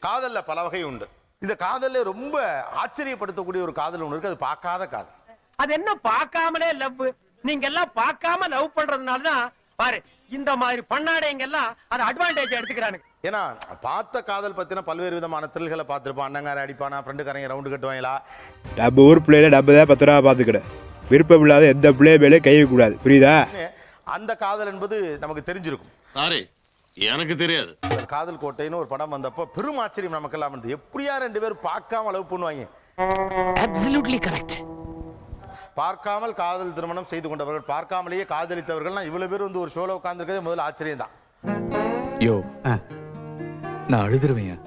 காதல்ல பல வகை உண்டு. இந்த காதல்ல ரொம்ப ஆச்சரியப்படுத்தக்கூடிய ஒரு காதல் ஒன்று இருக்கு. அது பார்க்காத காதல். அது என்ன பார்க்காமலே லவ்? நீங்க எல்லாம் பார்க்காம லவ் பண்றதுனால தான் பாரு இந்த மாதிரி பண்ணாடைங்க எல்லாம் அது அட்வான்டேஜ் எடுத்துக்கிறானுங்க. ஏன்னா பார்த்த காதல் பத்தின பல்வேறு விதமான த்ரில்களை பார்த்துருப்பான். அண்ணங்கார அடிப்பானா, ஃப்ரெண்டுக்காரங்க ரவுண்டு கட்டுவாங்களா, டப்பு ஊர் பிள்ளையில டப்பு தான் 10 ரூபா பார்த்துக்கிட, விருப்பம் இல்லாத எந்த பிள்ளைய மேலே கை வைக்கக்கூடாது, புரியுதா? அந்த காதல் என்பது நமக்கு தெரிஞ்சிருக்கும். சாரி, எனக்கு தெரியாது. காதல் கோட்டைன்னு ஒரு படம் வந்தப்போ பெரும் ஆச்சரியம் நமக்கெல்லாம் வந்து, எப்படியா 2 பேரும் பார்க்காம லவ் பண்ணுவாங்க. Absolutely correct. பார்க்காமல் காதல் திருமணம் செய்து கொண்டவர்கள், பார்க்காமலேயே காதலித்தவர்கள் இவ்வளவு பேர் வந்து ஒரு ஷோல உட்கார்ந்துருக்கதே முதல்ல ஆச்சரியம் தான். யோ நான் அழுதுருவேன்,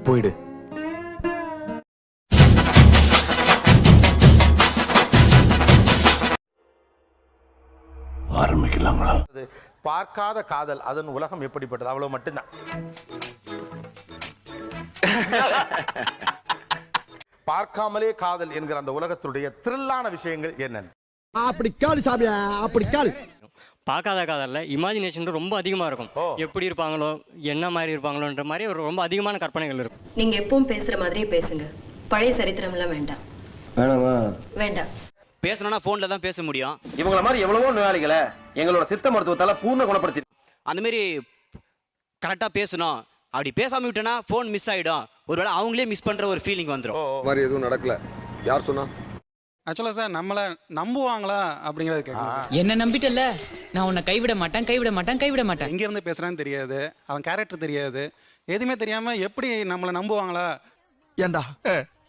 போயிடு. ஆரம்பிக்கலாங்களா? பார்க்காத காதல், அதன் உலகம் எப்படிப்பட்டது, அவ்வளவு மட்டும்தான். பார்க்காமலே காதல் என்கிற அந்த உலகத்துடைய த்ரில்லான விஷயங்கள் என்னென்ன? அப்படி காலு சாப்பியா, அப்படி காலு. பார்க்காத காதல்ல இமேஜினேஷன் ரொம்ப அதிகமாக இருக்கும். எப்படி இருப்பாங்களோ, என்ன மாதிரி இருப்பாங்களோன்ற மாதிரி ஒரு ரொம்ப அதிகமான கற்பனைகள் இருக்கும். நீங்க எப்பவும் பேசுற மாதிரியே பேசுங்க, பழைய சரித்திரம்லாம் வேண்டாம். வேணாமா? வேண்டாம். பேசணும்னா போன்ல தான் பேச முடியும். இவங்கள மாதிரி எவ்வளவோ நோயாளிகளை எங்களோட சித்த மருத்துவத்தால பூர்ண குணப்படுத்தி அந்த மாதிரி கரெக்டாக பேசணும். அப்படி பேசாம விட்டோன்னா ஃபோன் மிஸ் ஆகிடும். ஒருவேளை அவங்களே மிஸ் பண்ணுற ஒரு ஃபீலிங் வந்துடும். மாதிரி எதுவும் நடக்கல. யார் சொன்னா? ஆக்சுவலாக சார் நம்மளை நம்புவாங்களா அப்படிங்கிறது கேட்கலாம். என்ன நம்பிட்டல, நான் உன்னை கைவிட மாட்டேன் கைவிட மாட்டேன் கைவிட மாட்டேன். எங்கேருந்து பேசுகிறான்னு தெரியாது, அவன் கேரக்டர் தெரியாது, எதுவுமே தெரியாமல் எப்படி நம்மளை நம்புவாங்களா? ஏண்டா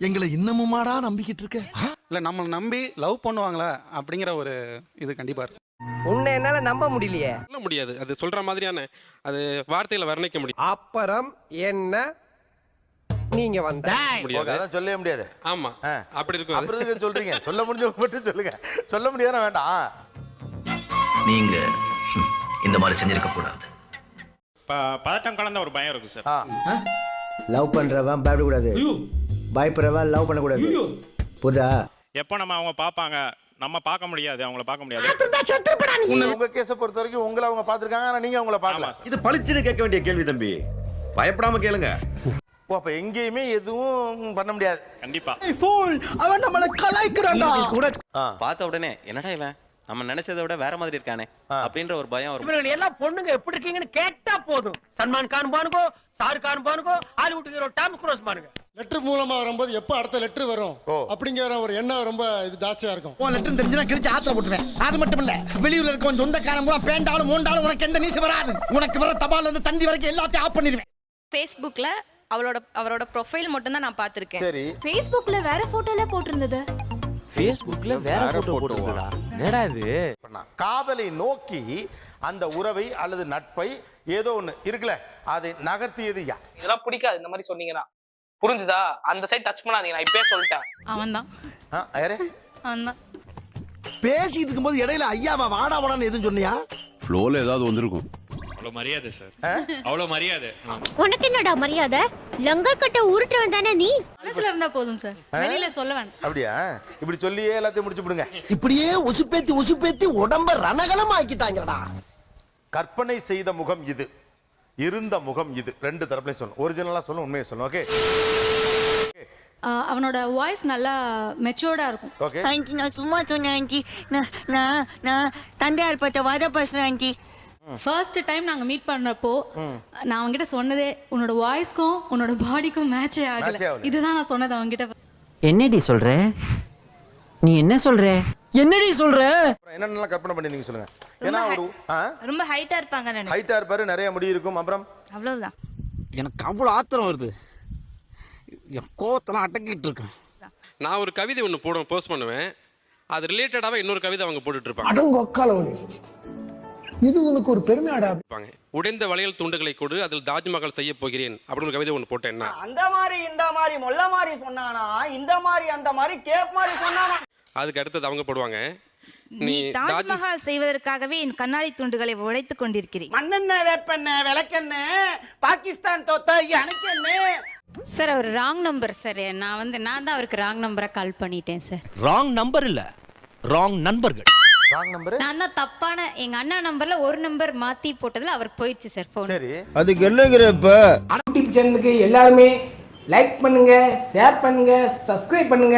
எங்களை இன்னமுமாடா நம்பிக்கிட்டு இருக்க? இல்லை நம்மளை நம்பி லவ் பண்ணுவாங்களா அப்படிங்கிற ஒரு இது கண்டிப்பாக இருக்கு. உன்னை என்னால நம்ப முடியலையே. சொல்ல முடியாது, அது சொல்ற மாதிரியான அது வார்த்தையில வர்ணிக்க முடியும். அப்புறம் என்ன நீங்க வந்த அதான் சொல்லவே முடியாது. ஆமா, அப்படி இருக்கும். அப்புறம் எதுக்கு சொல்றீங்க? சொல்ல முடிஞ்சவங்க மட்டும் சொல்லுங்க, சொல்ல முடியாத வேண்டாம். நீங்க இந்த மாதிரி செஞ்சிருக்க கூடாது. பதட்டம் கலந்த ஒரு பயம் இருக்கு சார். லவ் பண்றவன் பயப்படக்கூடாது, பயப்படுறவன் லவ் பண்ணக்கூடாது, புரியுதா? எப்போ நம்ம அவங்க பார்ப்பாங்க, நம்ம பார்க்க முடியாது, அவங்கள பார்க்க முடியாது. உங்க கேஸை பொறுத்த வரைக்கும் உங்களை அவங்க பார்த்திருக்காங்க, ஆனா நீங்க அவங்கள பார்க்கலாம். இது பளிச்சுன்னு கேட்க வேண்டிய கேள்வி தம்பி, பயப்படாம கேளுங்க. அப்ப எங்கேயுமே எதுவும் பண்ண முடியாது. கண்டிப்பா. அவன் நம்மளை கலாய்க்கிறான்டா கூட. பார்த்த உடனே என்னடா இவன் நம்ம நினைச்சதை விட வேற மாதிரி இருக்கானே அப்படின்ற ஒரு பயம் வரும். இவங்க எல்லாம் பொண்ணுங்க எப்படி இருக்கீங்கன்னு கேட்டா போதும். சல்மான் கான் பானுகோ, ஷாருக் கான் பானுகோ, ஹாலிவுட் ஹீரோ டாம் க்ரூஸ் பானுங்க. லெட்டர் மூலமா வரும்போது எப்ப அடுத்த லெட்டர் வரும் அப்படிங்கிற ஒரு எண்ணம் ரொம்ப இது ஜாஸ்தியா இருக்கும். உன் லெட்டர் தெரிஞ்சா கிழிச்சு ஆத்துல போட்டுருவேன். அது மட்டும் இல்ல, வெளியூர்ல இருக்க சொந்தக்காரன் பூரா பேண்டாலும் மூண்டாலும் உனக்கு எந்த நீசம் வராது. உனக்கு வர தபால்ல இருந்து தந்தி வரைக்கும் எல்லாத்தையும் ஆஃப் பண்ணிடுவேன். Facebookல அவரோட ப்ரொஃபைல் மட்டும் தான் நான் பார்த்திருக்கேன். சரி, Facebookல வேற போட்டோல போட்டிருந்தது. Facebookல வேற போட்டோ போட்டுருக்கா? என்னடா இது? காதலை நோக்கி அந்த உறவை அல்லது நட்பை ஏதோ ஒண்ணு இருக்குல்ல, அதை நகர்த்தியது யா? இதெல்லாம் பிடிக்காது இந்த மாதிரி சொன்னீங்கன்னா. புரிஞ்சுதா? அந்த சைடு டச் பண்ணாதீங்க, நான் இப்பவே சொல்லிட்டேன். அவன்தான். யாரே? அவன்தான். பேசிட்டு இருக்கும்போது இடையில ஐயாவா வாடா வாடான்னு எதுவும் சொன்னியா? ஃப்ளோல ஏதாவது வந்திருக்கும். அவ்வளவு மரியாதை சார், அவ்வளவு மரியாதை. உனக்கு என்னடா மரியாதை? லங்கர் கட்ட உருட்டுவன் தானே நீ? மனசுல இருந்தா போதும் சார், வெளியில சொல்ல வேண்டாம். அப்படியா? இப்படி சொல்லியே எல்லாத்தையும் முடிச்சு விடுங்க. இப்படியே உசுப்பேத்தி உடம்ப ரணகலம் ஆக்கிட்டாங்கடா. கற்பனை செய்த முகம் இது, இருந்த முகம் இது, ரெண்டு தரப்புலையும் சொல்லணும். ஒரிஜினலா சொல்லணும், உண்மையை சொல்லணும். ஓகே, அவனோட வாய்ஸ் நல்லா மெச்சூர்டா இருக்கும். ஓகே. ஆண்டி நான் சும்மா சொன்னேன் ஆண்டி, நான் தந்தையார் பட்ட வர பேசுறேன் ஆண்டி. ஃபர்ஸ்ட் டைம் நாங்க மீட் பண்ணப்போ நான் அவன்கிட்ட சொன்னதே உன்னோட வாய்ஸ்க்கும் உன்னோட பாடிக்கும் மேட்சே ஆகல. இதுதான் நான் சொன்னது அவன்கிட்ட. என்னடி சொல்ற நீ? என்ன சொல்ற? என்னடி சொல்ற? என்னென்னலாம் கற்பனை பண்ணிருந்தீங்க சொல்லுங்க. ஏன்னா ஒரு ரொம்ப ஹைட்டா இருப்பாங்க. நான் ஹைட்டா இருப்பாரு, நிறைய முடி இருக்கும். அப்புறம் அவ்வளவுதான். எனக்கு அவ்வளவு ஆத்திரம் வருது, என் கோவத்தெல்லாம் அடக்கிட்டு இருக்கேன். நான் ஒரு கவிதை ஒன்று போஸ்ட் பண்ணுவேன், அது ரிலேட்டடாக இன்னொரு கவிதை அவங்க போட்டுட்டு இருப்பாங்க. அடங்கொக்காலவனே, இது உனக்கு ஒரு பெருமையாடா. உடைந்த வளையல் துண்டுகளை கொடு, அதில் தாஜ்மஹால் செய்ய போகிறேன் அப்படின்னு ஒரு கவிதை ஒன்று போட்டேன்னா, அந்த மாதிரி இந்த மாதிரி மொல்ல மாதிரி சொன்னானா, இந்த மாதிரி அந்த மாதிரி கேப் மாதிரி சொன்னானா. அதுக்கு அடுத்தது அவங்க போடுவாங்க, நீ தாஜ்மஹால் செய்வதற்காகவே என் கண்ணாடி துண்டுகளை உடைத்துக் கொண்டிருக்கிறேன். மண்ணெண்ணெய், வேப்பெண்ணெய், விளக்கெண்ணெய், பாகிஸ்தான் தோத்த எனக்கு என்ன சார்? அவர் ராங் நம்பர் சார். நான் தான் அவருக்கு ராங் நம்பரை கால் பண்ணிட்டேன் சார். ராங் நம்பர் இல்ல, ராங் நண்பர்கள். ராங் நம்பர் நான் தான் தப்பான எங்க அண்ணா நம்பர்ல ஒரு நம்பர் மாத்தி போட்டதுல அவருக்கு போயிடுச்சு சார் போன். சரி அதுக்கு என்னங்கிற இப்ப யூடியூப் சேனலுக்கு எல்லாருமே லைக் பண்ணுங்க, ஷேர் பண்ணுங்க, சப்ஸ்கிரைப் பண்ணுங்க.